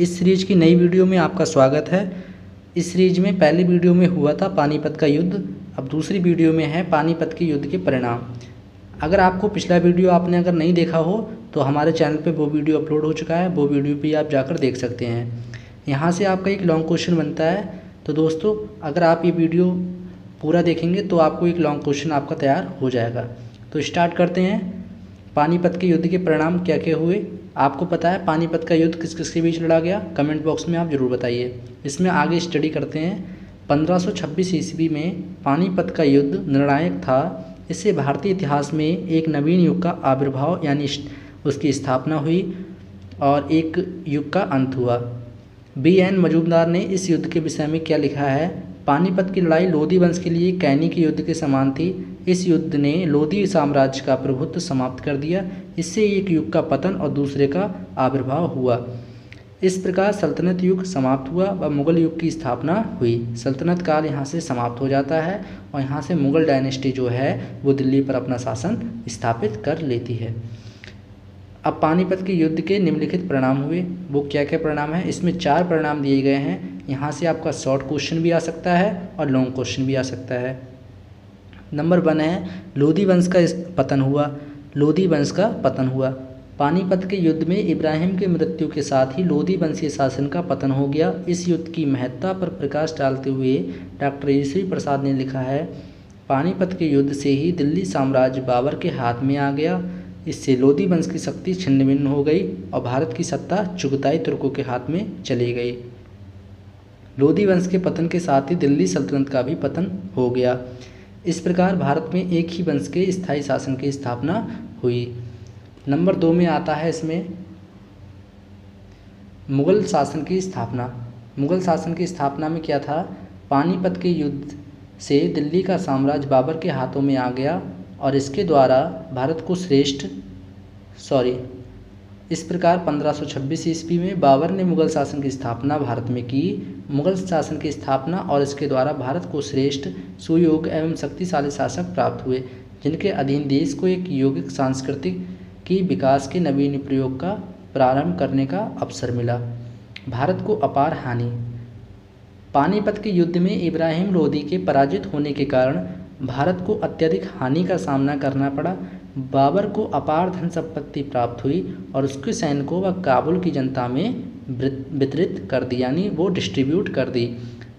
इस सीरीज की नई वीडियो में आपका स्वागत है। इस सीरीज में पहली वीडियो में हुआ था पानीपत का युद्ध, अब दूसरी वीडियो में है पानीपत के युद्ध के परिणाम। अगर आपको पिछला वीडियो आपने अगर नहीं देखा हो तो हमारे चैनल पे वो वीडियो अपलोड हो चुका है, वो वीडियो भी आप जाकर देख सकते हैं। यहाँ से आपका एक लॉन्ग क्वेश्चन बनता है। तो दोस्तों, अगर आप ये वीडियो पूरा देखेंगे तो आपको एक लॉन्ग क्वेश्चन आपका तैयार हो जाएगा। तो स्टार्ट करते हैं। पानीपत के युद्ध के परिणाम क्या क्या हुए। आपको पता है पानीपत का युद्ध किस किस के बीच लड़ा गया? कमेंट बॉक्स में आप ज़रूर बताइए। इसमें आगे स्टडी करते हैं। 1526 ईस्वी में पानीपत का युद्ध निर्णायक था। इससे भारतीय इतिहास में एक नवीन युग का आविर्भाव यानी उसकी स्थापना हुई और एक युग का अंत हुआ। BN मजूमदार ने इस युद्ध के विषय में क्या लिखा है? पानीपत की लड़ाई लोधी वंश के लिए कैनी के युद्ध के समान थी। इस युद्ध ने लोधी साम्राज्य का प्रभुत्व समाप्त कर दिया। इससे एक युग का पतन और दूसरे का आविर्भाव हुआ। इस प्रकार सल्तनत युग समाप्त हुआ व मुगल युग की स्थापना हुई। सल्तनत काल यहाँ से समाप्त हो जाता है और यहाँ से मुगल डायनेस्टी जो है वो दिल्ली पर अपना शासन स्थापित कर लेती है। अब पानीपत के युद्ध के निम्नलिखित परिणाम हुए। वो क्या क्या परिणाम है? इसमें 4 परिणाम दिए गए हैं। यहाँ से आपका शॉर्ट क्वेश्चन भी आ सकता है और लॉन्ग क्वेश्चन भी आ सकता है। नंबर 1 है लोधी वंश का पतन हुआ। लोधी वंश का पतन हुआ। पानीपत के युद्ध में इब्राहिम की मृत्यु के साथ ही लोधी वंशीय शासन का पतन हो गया। इस युद्ध की महत्ता पर प्रकाश डालते हुए डॉक्टर ईश्वरी प्रसाद ने लिखा है, पानीपत के युद्ध से ही दिल्ली साम्राज्य बाबर के हाथ में आ गया। इससे लोधी वंश की शक्ति छिन्न भिन्न हो गई और भारत की सत्ता चुगताई तुर्कों के हाथ में चली गई। लोधी वंश के पतन के साथ ही दिल्ली सल्तनत का भी पतन हो गया। इस प्रकार भारत में एक ही वंश के स्थायी शासन की स्थापना हुई। नंबर 2 में आता है इसमें मुगल शासन की स्थापना। मुगल शासन की स्थापना में क्या था? पानीपत के युद्ध से दिल्ली का साम्राज्य बाबर के हाथों में आ गया और इसके द्वारा भारत को इस प्रकार 1526 ईस्वी में बाबर ने मुगल शासन की स्थापना भारत में की। मुगल शासन की स्थापना और इसके द्वारा भारत को श्रेष्ठ, सुयोग्य एवं शक्तिशाली शासक प्राप्त हुए, जिनके अधीन देश को एक यौगिक सांस्कृतिक की विकास के नवीन प्रयोग का प्रारंभ करने का अवसर मिला। भारत को अपार हानि। पानीपत के युद्ध में इब्राहिम लोधी के पराजित होने के कारण भारत को अत्यधिक हानि का सामना करना पड़ा। बाबर को अपार धन संपत्ति प्राप्त हुई और उसके सैनिकों व काबुल की जनता में वितरित कर दी, यानी वो डिस्ट्रीब्यूट कर दी।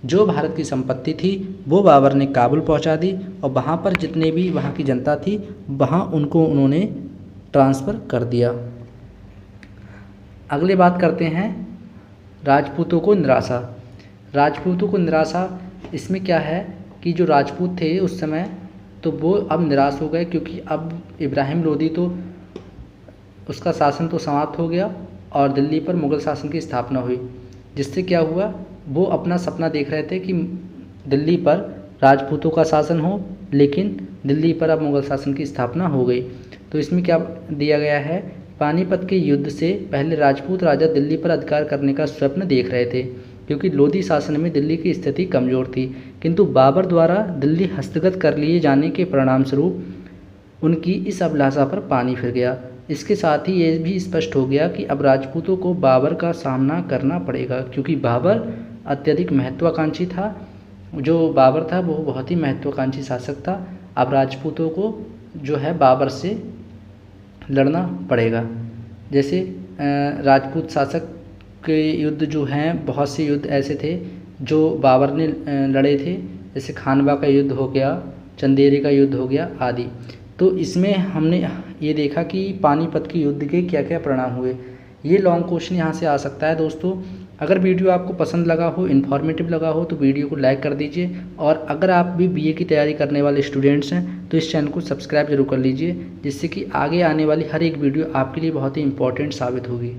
जो भारत की संपत्ति थी वो बाबर ने काबुल पहुंचा दी और वहाँ पर जितने भी वहाँ की जनता थी वहाँ उनको उन्होंने ट्रांसफ़र कर दिया। अगले बात करते हैं राजपूतों को निराशा। राजपूतों को निराशा, इसमें क्या है कि जो राजपूत थे उस समय तो वो अब निराश हो गए, क्योंकि अब इब्राहिम लोधी तो उसका शासन तो समाप्त हो गया और दिल्ली पर मुग़ल शासन की स्थापना हुई। जिससे क्या हुआ, वो अपना सपना देख रहे थे कि दिल्ली पर राजपूतों का शासन हो, लेकिन दिल्ली पर अब मुग़ल शासन की स्थापना हो गई। तो इसमें क्या दिया गया है? पानीपत के युद्ध से पहले राजपूत राजा दिल्ली पर अधिकार करने का स्वप्न देख रहे थे, क्योंकि लोधी शासन में दिल्ली की स्थिति कमज़ोर थी। किंतु बाबर द्वारा दिल्ली हस्तगत कर लिए जाने के परिणाम स्वरूप उनकी इस अभिलाषा पर पानी फिर गया। इसके साथ ही ये भी स्पष्ट हो गया कि अब राजपूतों को बाबर का सामना करना पड़ेगा, क्योंकि बाबर अत्यधिक महत्वाकांक्षी था। जो बाबर था वो बहुत ही महत्वाकांक्षी शासक था। अब राजपूतों को जो है बाबर से लड़ना पड़ेगा। जैसे राजपूत शासक के युद्ध जो हैं, बहुत से युद्ध ऐसे थे जो बाबर ने लड़े थे, जैसे खानवा का युद्ध हो गया, चंदेरी का युद्ध हो गया आदि। तो इसमें हमने ये देखा कि पानीपत के युद्ध के क्या क्या परिणाम हुए। ये लॉन्ग क्वेश्चन यहाँ से आ सकता है। दोस्तों, अगर वीडियो आपको पसंद लगा हो, इन्फॉर्मेटिव लगा हो तो वीडियो को लाइक कर दीजिए, और अगर आप भी BA की तैयारी करने वाले स्टूडेंट्स हैं तो इस चैनल को सब्सक्राइब जरूर कर लीजिए, जिससे कि आगे आने वाली हर एक वीडियो आपके लिए बहुत ही इंपॉर्टेंट साबित होगी।